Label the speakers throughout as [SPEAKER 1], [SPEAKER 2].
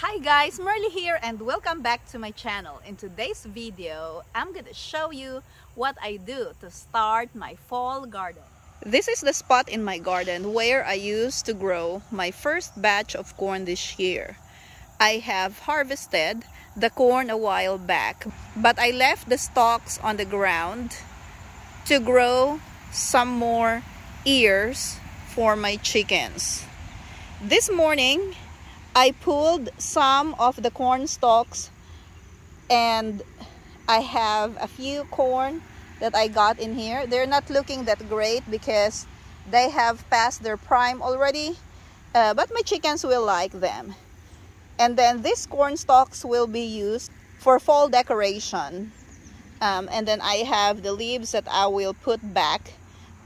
[SPEAKER 1] Hi guys, Merly here and welcome back to my channel. In today's video, I'm gonna show you what I do to start my fall garden. This is the spot in my garden where I used to grow my first batch of corn this year. I have harvested the corn a while back, but I left the stalks on the ground to grow some more ears for my chickens. This morning, I pulled some of the corn stalks and I have a few corn that I got in here. They're not looking that great because they have passed their prime already, but my chickens will like them. And then these corn stalks will be used for fall decoration. And then I have the leaves that I will put back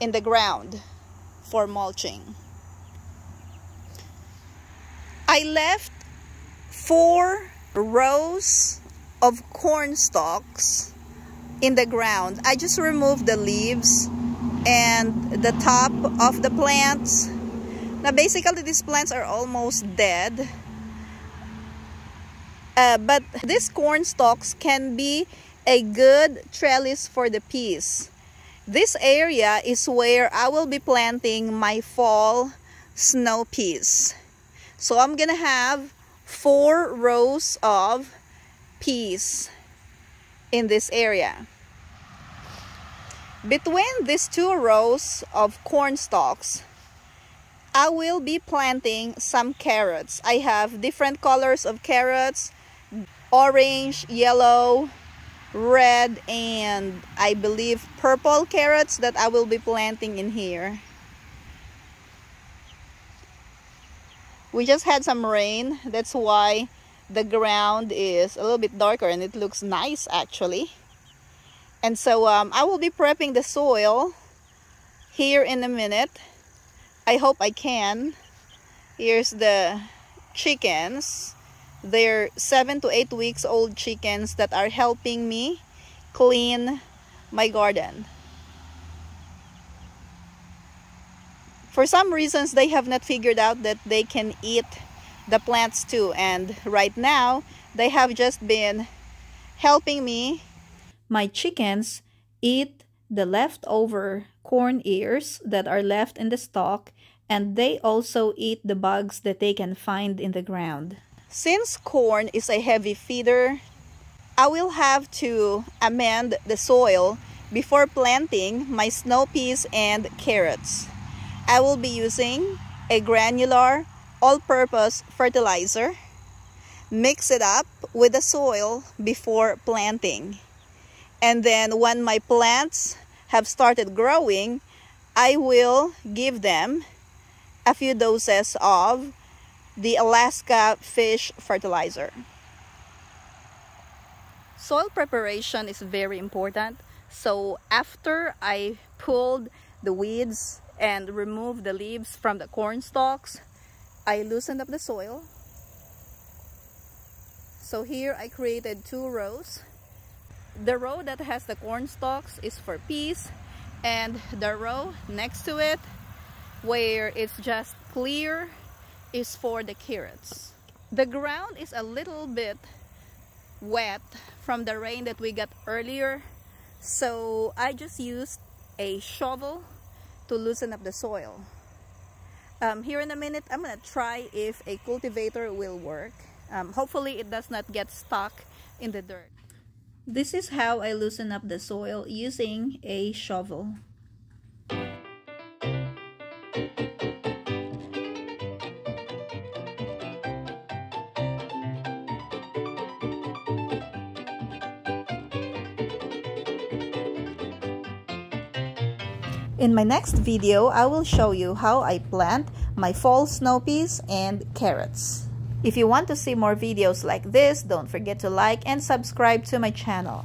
[SPEAKER 1] in the ground for mulching. I left 4 rows of corn stalks in the ground. I just removed the leaves and the top of the plants. Now basically these plants are almost dead. But these corn stalks can be a good trellis for the peas. This area is where I will be planting my fall snow peas. So I'm gonna have 4 rows of peas in this area. Between these 2 rows of corn stalks, I will be planting some carrots. I have different colors of carrots: orange, yellow, red, and I believe purple carrots that I will be planting in here. We just had some rain, that's why the ground is a little bit darker and it looks nice actually. And so I will be prepping the soil here in a minute. I hope I can. Here's the chickens. They're 7 to 8 weeks old chickens that are helping me clean my garden. For some reasons, they have not figured out that they can eat the plants too. And right now, they have just been helping me. My chickens eat the leftover corn ears that are left in the stalk, and they also eat the bugs that they can find in the ground. Since corn is a heavy feeder, I will have to amend the soil before planting my snow peas and carrots. I will be using a granular all-purpose fertilizer. Mix it up with the soil before planting. And then when my plants have started growing, I will give them a few doses of the Alaska fish fertilizer. Soil preparation is very important. So after I pulled the weeds and remove the leaves from the corn stalks, I loosened up the soil. So here I created 2 rows. The row that has the corn stalks is for peas, and the row next to it, where it's just clear, is for the carrots. The ground is a little bit wet from the rain that we got earlier, so I just used a shovel to loosen up the soil. Here in a minute, I'm gonna try if a cultivator will work. Hopefully it does not get stuck in the dirt. This is how I loosen up the soil using a shovel. In my next video, I will show you how I plant my fall snow peas and carrots. If you want to see more videos like this, don't forget to like and subscribe to my channel.